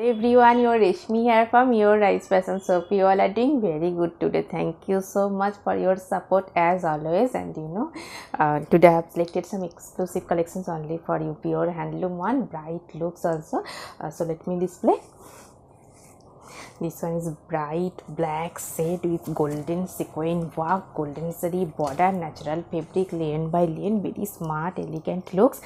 Everyone, your Reshmi here from Your Rice Fashion Shop. You all are doing very good today. Thank you so much for your support as always. And today I have selected some exclusive collections only for you. Pure handloom one, bright looks also. So let me display. This one is bright black shade with golden sequin work, golden zari border, natural fabric, lane by lane, very smart, elegant looks.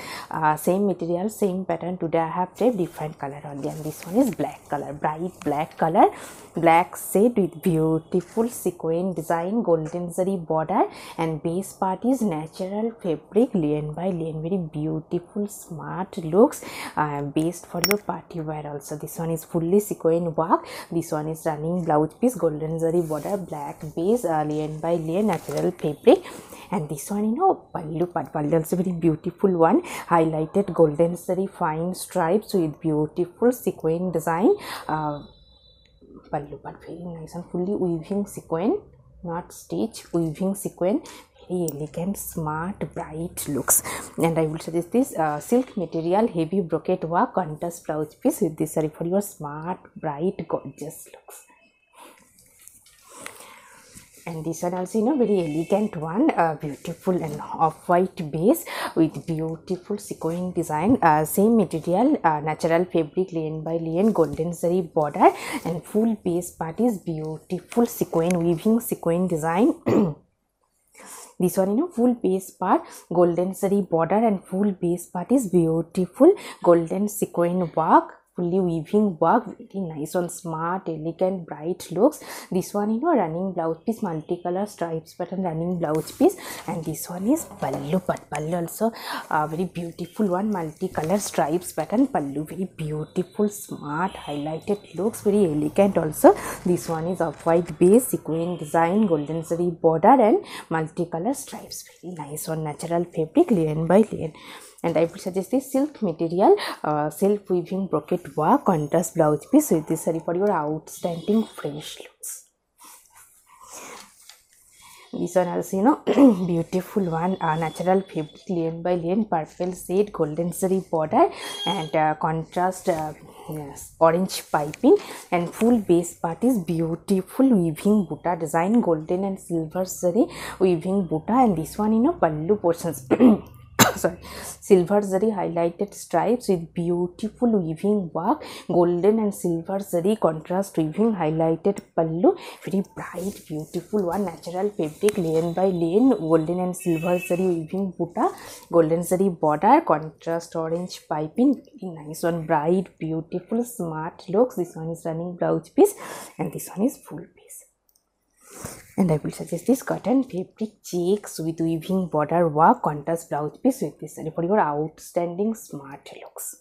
Same material, same pattern. Today I have tried different color only, and this one is black color, bright black color, black shade with beautiful sequin design, golden zari border, and base part is natural fabric, lane by lane, very beautiful, smart looks. Based for your party wear also. This one is fully sequin work. This one is running blouse piece, golden zari border, black base, lane by lane, natural fabric. And this one, pallu part. Pallu also very beautiful one, highlighted golden zari fine stripes with beautiful sequin design. Pallu part very nice and fully weaving sequin, not stitch, weaving sequin. Very elegant, smart, bright looks. And I will suggest this silk material, heavy brocade work, contrast blouse piece with this saree for your smart, bright, gorgeous looks. And this one also, very elegant one, beautiful and off-white base with beautiful sequin design. Same material, natural fabric, lane by lane, golden zari border, and full base part is beautiful sequin, weaving sequin design. This one, full base part, golden zari border, and full base part is beautiful golden sequin work, fully weaving work, very nice one, smart, elegant, bright looks. This one, running blouse piece, multicolor stripes pattern, running blouse piece. And this one is pallu part. Pallu also very beautiful one, multicolor stripes pattern, pallu, very beautiful, smart, highlighted looks, very elegant also. This one is of white base, sequin design, golden zari border, and multicolor stripes, very nice one, natural fabric, lane by lane. And I will suggest this silk material, self weaving brocade work, contrast blouse piece with this saree for your outstanding fresh looks. This one also, beautiful one, natural fabric, lane by lane, purple shade, golden zari border, and contrast orange piping, and full base part is beautiful weaving butta design, golden and silver zari weaving butta. And this one, pallu portions. Sorry, silver zari highlighted stripes with beautiful weaving work, golden and silver zari contrast weaving, highlighted pallu, very bright, beautiful one, natural fabric, lane by lane, golden and silver zari weaving butta, golden zari border, contrast orange piping, very nice one, bright, beautiful, smart looks. This one is running blouse piece, and this one is full piece. And I will suggest this cotton fabric checks with weaving border work, contrast blouse piece with this saree for your outstanding smart looks.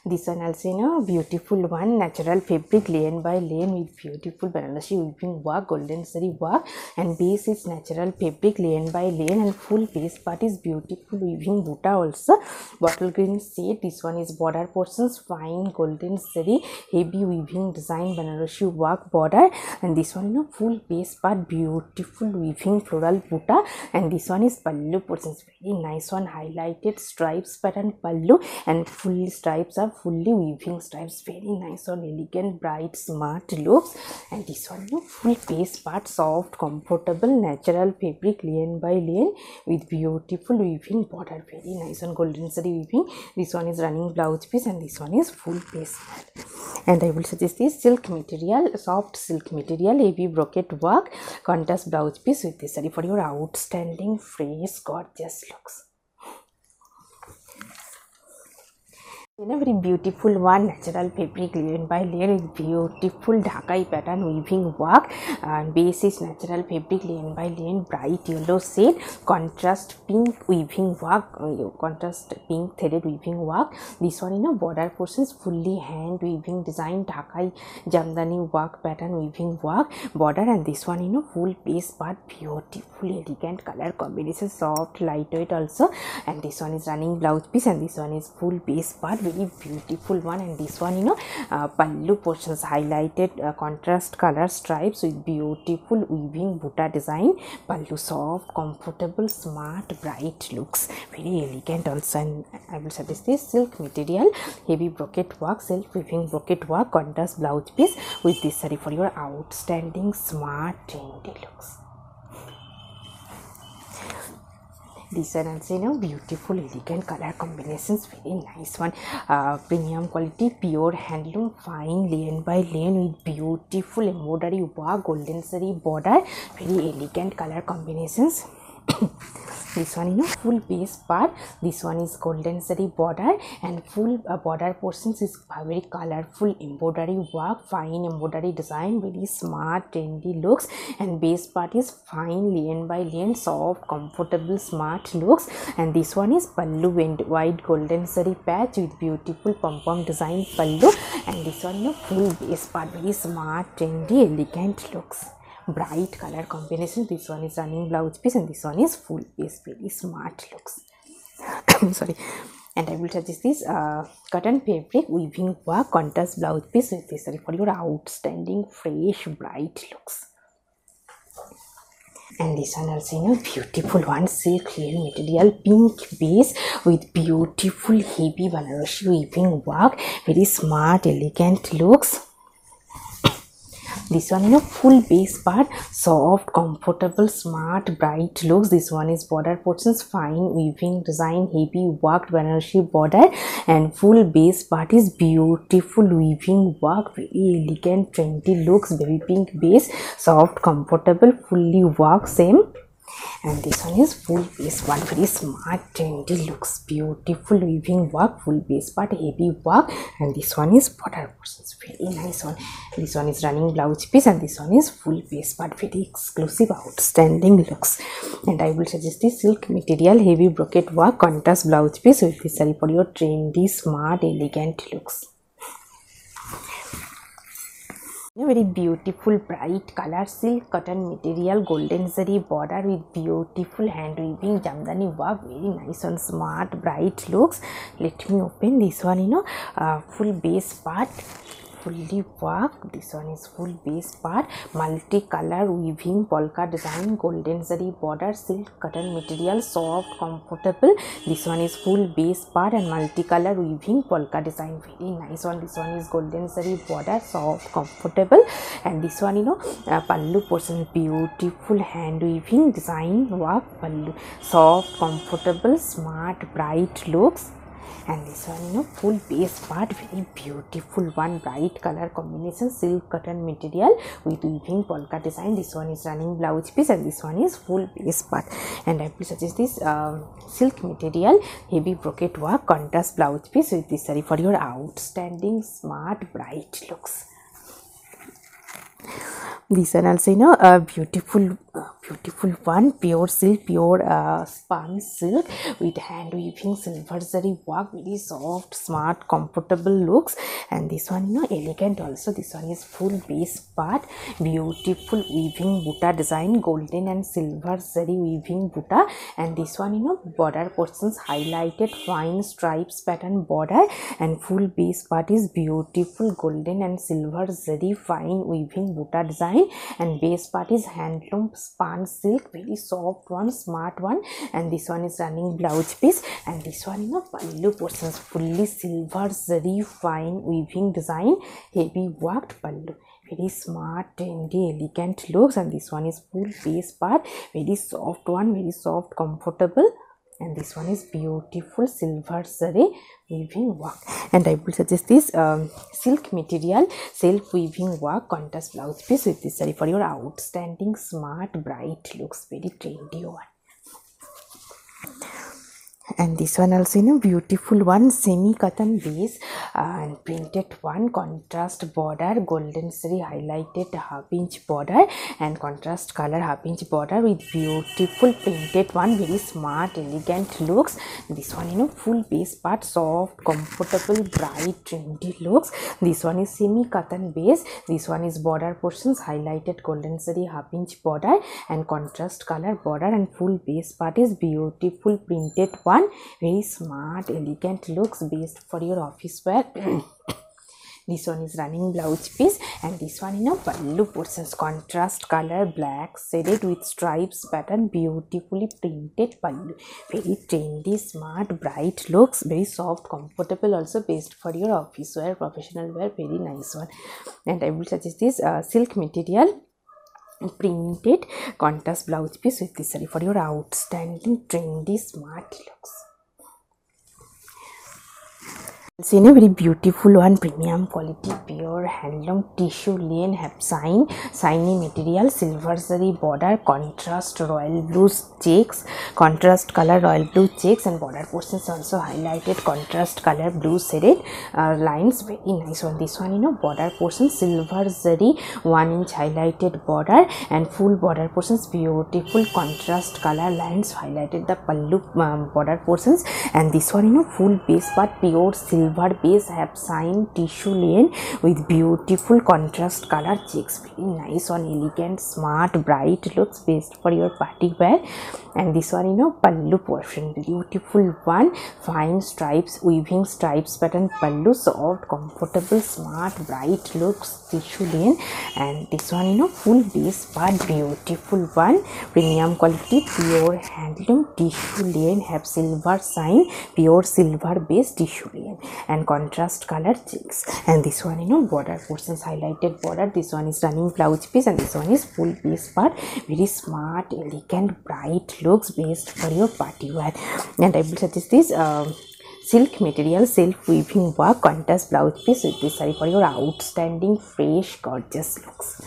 This one also, beautiful one, natural fabric, lane by lane with beautiful Banarasi weaving work, golden zari work, and base is natural fabric, lane by lane, and full base part is beautiful weaving butta also, bottle green shade. This one is border portions, fine golden zari, heavy weaving design, Banarasi work border, and this one, full base part, beautiful weaving floral butta, and this one is pallu portions, very nice one, highlighted stripes pattern pallu, and full stripes are fully weaving stripes, very nice one, elegant, bright, smart looks. And this one, full base part, soft, comfortable, natural fabric, lane by lane with beautiful weaving border, very nice one, golden zari weaving. This one is running blouse piece, and this one is full base part. And I will suggest this silk material, soft silk material, heavy brocade work, contrast blouse piece with this saree for your outstanding fresh gorgeous looks. Very beautiful one, natural fabric, lane by lane with beautiful Dhakai pattern weaving work, and base is natural fabric, lane by lane, bright yellow shade, contrast pink weaving work, contrast pink threaded weaving work. This one, border portions, fully hand weaving design, Dhakai Jamdani work pattern weaving work border. And this one, full base part, beautiful elegant color combination, soft lightweight also. And this one is running blouse piece, and this one is full base part, very beautiful one. And this one, pallu portions highlighted contrast color stripes with beautiful weaving butta design. Pallu soft, comfortable, smart, bright looks, very elegant also. And I will suggest this silk material, heavy brocade work, self weaving brocade work, contrast blouse piece with this saree for your outstanding, smart, trendy looks. This one also, beautiful, elegant color combinations, very nice one. Premium quality, pure handloom, fine lane by lane with beautiful embroidery work, golden zari border, very elegant color combinations. This one, full base part. This one is golden zari border, and full border portions is very colorful embroidery work, fine embroidery design, very smart, trendy looks. And base part is fine lane by lane, soft, comfortable, smart looks. And this one is pallu and white golden zari patch with beautiful pom-pom design pallu. And this one, full base part, very smart, trendy, elegant looks, bright color combination. This one is running blouse piece, and this one is full base, very smart looks. Sorry. And I will suggest this cotton fabric weaving work contrast blouse piece with this for your outstanding, fresh, bright looks. And this one also, beautiful one, silk clear material, pink base with beautiful heavy Banarasi weaving work, very smart, elegant looks. This one, full base part, soft, comfortable, smart, bright looks. This one is border portions, fine weaving design, heavy worked Banarasi border, and full base part is beautiful weaving work, very elegant, trendy looks, baby pink base, soft, comfortable, fully worked, same. And this one is full base one, very smart, trendy looks, beautiful weaving work, full base part, heavy work. And this one is border portions, very nice one. This one is running blouse piece, and this one is full base part, very exclusive, outstanding looks. And I will suggest this silk material, heavy brocade work, contrast blouse piece with this saree for your trendy, smart, elegant looks. Very beautiful, bright color, silk cotton material, golden zari border with beautiful hand weaving jamdani work, very nice and smart, bright looks. Let me open this one, full base part, fully work. This one is full base part, multi-color weaving polka design, golden zari border, silk cotton material, soft, comfortable. This one is full base part and multi-color weaving polka design, very nice one. This one is golden zari border, soft, comfortable. And this one, pallu portion, beautiful hand weaving design work, pallu, soft, comfortable, smart, bright looks. And this one, full base part, very beautiful one, bright color combination, silk cotton material with weaving polka design. This one is running blouse piece, and this one is full base part. And I will suggest this silk material, heavy brocade work, contrast blouse piece with this saree for your outstanding, smart, bright looks. This one also, a beautiful one, pure silk, pure spun silk with hand weaving silver zari work, very soft, smart, comfortable looks. And this one, elegant also. This one is full base part, beautiful weaving butta design, golden and silver zari weaving butta. And this one, border portions highlighted fine stripes pattern border, and full base part is beautiful golden and silver zari fine weaving butta design. And base part is handloom spun silk, very soft one, smart one. And this one is running blouse piece, and this one, pallu portions, fully silver zari fine weaving design, heavy worked pallu, very smart, trendy, elegant looks. And this one is full base part, very soft one, very soft, comfortable. And this one is beautiful silver zari weaving work. And I will suggest this silk material, self weaving work, contrast blouse piece with this saree for your outstanding, smart, bright looks, very trendy one. And this one also, beautiful one, semi cotton base and printed one, contrast border, golden zari highlighted half-inch border, and contrast color half-inch border with beautiful printed one, very smart, elegant looks. This one, full base part, soft, comfortable, bright, trendy looks. This one is semi cotton base. This one is border portions highlighted golden zari half-inch border and contrast color border, and full base part is beautiful printed one. one, very smart elegant looks, best for your office wear. This one is running blouse piece, and this one pallu portions, contrast color black shaded with stripes pattern, beautifully printed pallu, very trendy, smart, bright looks, very soft, comfortable, also best for your office wear, professional wear, very nice one. And I will suggest this silk material printed contrast blouse piece with this saree for your outstanding, trendy, smart looks. See, a very beautiful one, premium quality, pure handloom tissue linen, have shiny material, silver zari border, contrast royal blue checks, contrast color royal blue checks, and border portions also highlighted contrast color blue shaded lines, very nice one. This one border portion silver zari 1 inch highlighted border, and full border portions beautiful contrast color lines highlighted the pallu border portions. And this one full base part pure silver base, have shine tissue linen with beautiful contrast color checks, very nice one, elegant, smart, bright looks, best for your party wear. And this one pallu portion, beautiful one, fine stripes, weaving stripes pattern pallu, soft, comfortable, smart, bright looks, tissue linen. And this one full base part, beautiful one, premium quality, pure handloom tissue linen, have silver shine, pure silver base tissue linen, and contrast color checks. And this one border portions highlighted border, this one is running blouse piece, and this one is full base part, very smart, elegant, bright looks, best for your party wear. And I will suggest this silk material self weaving work contrast blouse piece with this saree for your outstanding, fresh, gorgeous looks.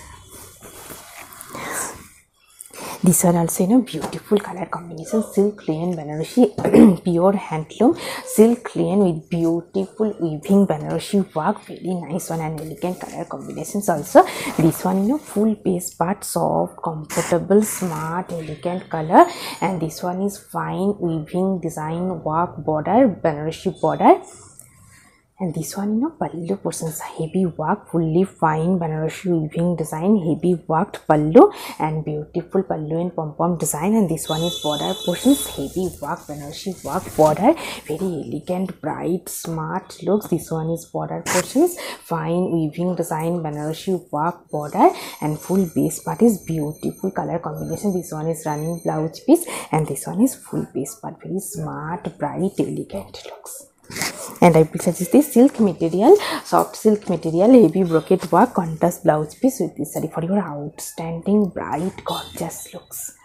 This one also beautiful color combination, silk linen Banarasi pure handloom silk linen with beautiful weaving Banarasi work, very nice one, and elegant color combinations also. This one full base part, soft, comfortable, smart, elegant color. And this one is fine weaving design work border, Banarasi border. And this one pallu portions, heavy work, fully fine Banarasi weaving design, heavy worked pallu, and beautiful pallu and pom-pom design. And this one is border portions, heavy work Banarasi work border, very elegant, bright, smart looks. This one is border portions, fine weaving design Banarasi work border, and full base part is beautiful color combination. This one is running blouse piece, and this one is full base part, very smart, bright, elegant looks. And I will suggest this silk material, soft silk material, heavy brocade work, contrast blouse piece with this saree for your outstanding, bright, gorgeous looks.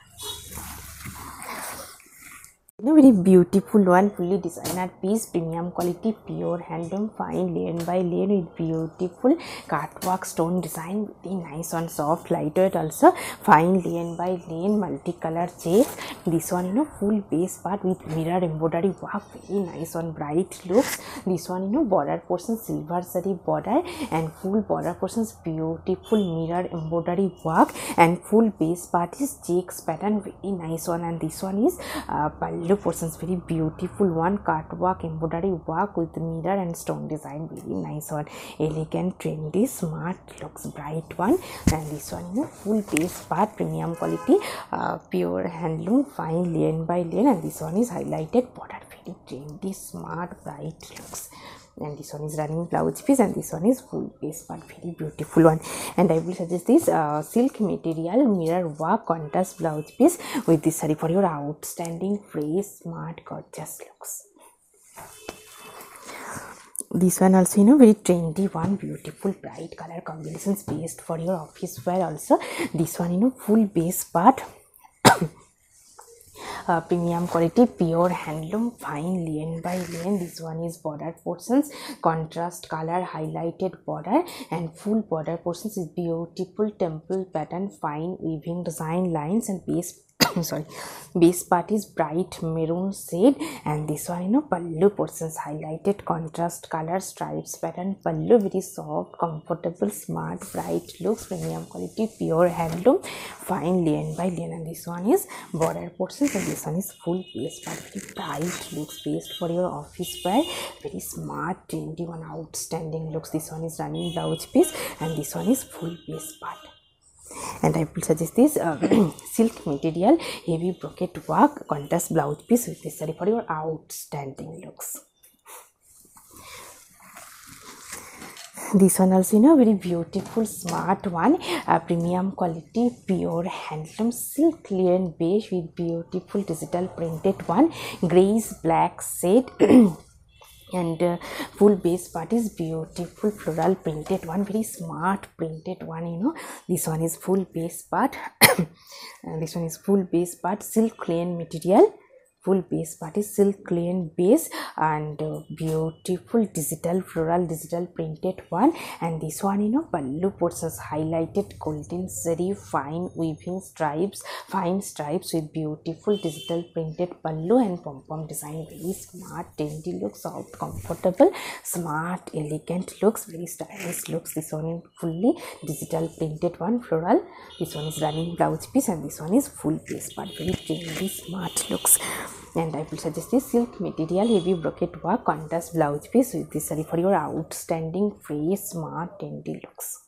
Very beautiful one, fully designer piece, premium quality, pure handloom, fine lane by lane with beautiful cutwork stone design, very nice one, soft lightweight also, fine lane by lane, multicolor checks. This one full base part with mirror embroidery work, very nice one, bright looks. This one border portion silver zari border, and full border portions beautiful mirror embroidery work, and full base part is checks pattern, very nice one. And this one is pallu portions, very beautiful one, cutwork embroidery work with mirror and stone design, very nice one, elegant, trendy, smart looks, bright one. And this one full base part, premium quality, pure handloom, fine lane by lane, and this one is highlighted border, very trendy, smart, bright looks. And this one is running blouse piece, and this one is full base part, very beautiful one. And I will suggest this silk material mirror work contrast blouse piece with this saree for your outstanding, fresh, smart, gorgeous looks. This one also very trendy one, beautiful bright color combinations, best for your office wear also. This one full base part premium quality, pure handloom, fine lane by lane. This one is border portions, contrast color highlighted border, and full border portions is beautiful temple pattern, fine weaving design lines, and base base part is bright maroon shade. And this one pallu portions, highlighted contrast color stripes pattern pallu, very soft, comfortable, smart, bright looks, premium quality, pure handloom, fine lane by lane. And this one is border portions, and this one is full base part, very bright looks, best for your office wear, very smart, trendy one, outstanding looks. This one is running blouse piece, and this one is full base part. And I will suggest this silk material heavy brocade work contrast blouse piece with this saree for your outstanding looks. This one also, very beautiful, smart one, premium quality, pure handloom silk linen beige with beautiful digital printed one, grayish black shade. And full base part is beautiful floral printed one, very smart printed one. This one is full base part. This one is full base part, silk linen material. Full base part is silk linen base and beautiful digital floral digital printed one. And this one, pallu portions highlighted golden zari fine weaving stripes, fine stripes with beautiful digital printed pallu and pom-pom design. Very smart, dainty looks, soft, comfortable, smart, elegant looks, very stylish looks. This one is fully digital printed one, floral. This one is running blouse piece and this one is full base part, very trendy, smart looks. And I will suggest this silk material heavy brocade work contrast blouse piece with this saree for your outstanding, fresh, smart, trendy looks.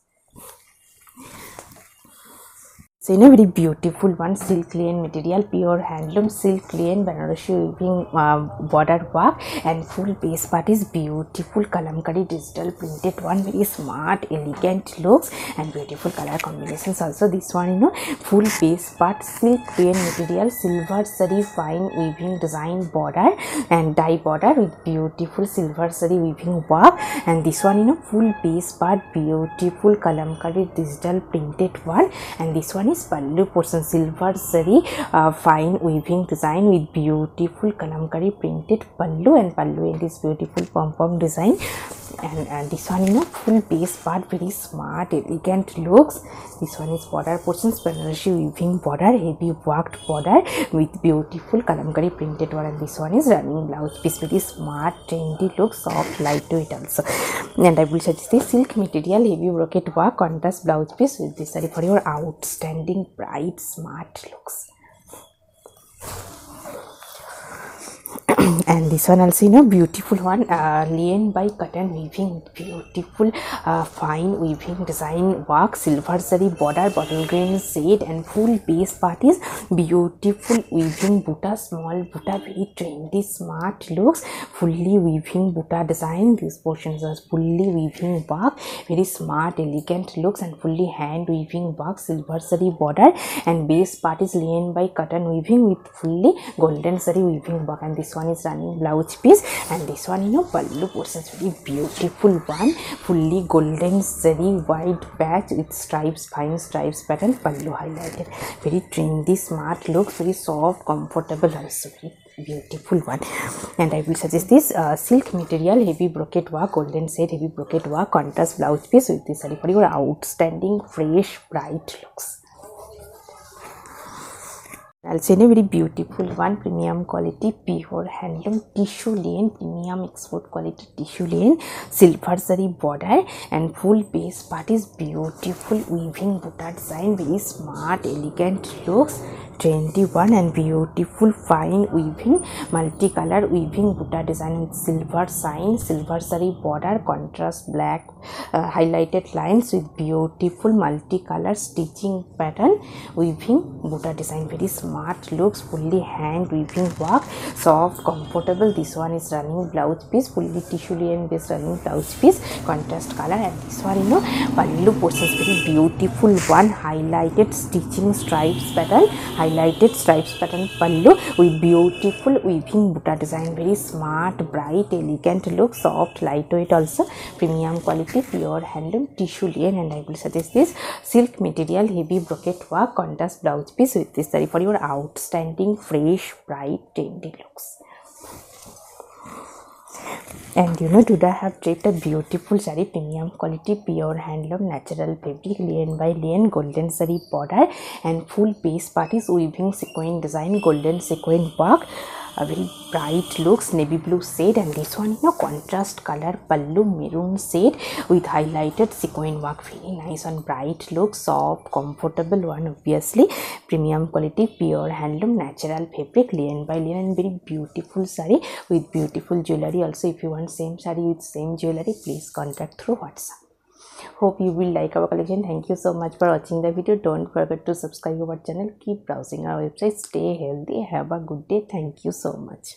So, very beautiful one, silk linen material, pure handloom, silk linen Banarasi weaving border work, and full base part is beautiful kalamkari digital printed one, very smart, elegant looks and beautiful color combinations. Also, this one, full base part silk linen material, silver zari fine weaving design border and die border with beautiful silver zari weaving work. And this one, full base part beautiful kalamkari digital printed one. And this one is pallu portion silver zari fine weaving design with beautiful kalamkari printed pallu and pallu in this beautiful pom-pom design. And this one, full base part, very smart, elegant looks. This one is border portions Banarasi weaving border, heavy worked border with beautiful kalamkari printed one. And this one is running blouse piece, very smart, trendy looks, soft, lightweight also. And I will suggest this silk material heavy brocade work contrast blouse piece with this saree for your outstanding, bright, smart looks. And this one also, beautiful one, linen by cotton weaving with beautiful fine weaving design work, silver zari border, bottle green shade, and full base part is beautiful weaving buta, small buta, very trendy, smart looks, fully weaving buta design. These portions are fully weaving work, very smart, elegant looks and fully hand weaving work, silver zari border, and base part is linen by cotton weaving with fully golden zari weaving work. And this one is running blouse piece. And this one, pallu portions, very beautiful one, fully golden zari wide patch with stripes, fine stripes pattern, pallu highlighted, very trendy, smart looks, very soft, comfortable also, very beautiful one. And I will suggest this silk material heavy brocade work, golden shade heavy brocade work contrast blouse piece with this saree for your outstanding, fresh, bright looks. Also, a very beautiful one, premium quality pure handloom tissue linen, premium export quality tissue linen, silver zari border, and full base part is beautiful weaving buta design, very smart, elegant looks, trendy one, and beautiful fine weaving multicolor weaving buta design with silver sign, silver zari border, contrast black highlighted lines with beautiful multicolor stitching pattern weaving buta design, very smart looks, fully hand weaving work, soft, comfortable. This one is running blouse piece, fully tissue linen based running blouse piece, contrast color. And this one, pallu portions, very beautiful one, highlighted stitching stripes pattern, highlighted stripes pattern pallu with beautiful weaving buta design, very smart, bright, elegant look, soft, lightweight also, premium quality pure handloom tissue linen. And I will suggest this silk material heavy brocade work contrast blouse piece with this saree for your outstanding, fresh, bright, trendy looks. And today I have draped a beautiful saree, premium quality pure handloom natural fabric, linen by linen, golden saree border, and full base part is weaving sequin design, golden sequin work, a very bright looks, navy blue shade. And this one, contrast color pallu, maroon shade with highlighted sequin work, very nice and bright look, soft, comfortable one, obviously, premium quality pure handloom natural fabric, linen by linen, very beautiful saree with beautiful jewelry also. If you want same saree with same jewelry, please contact through WhatsApp. Hope you will like our collection. Thank you so much for watching the video. Don't forget to subscribe our channel. Keep browsing our website. Stay healthy. Have a good day. Thank you so much.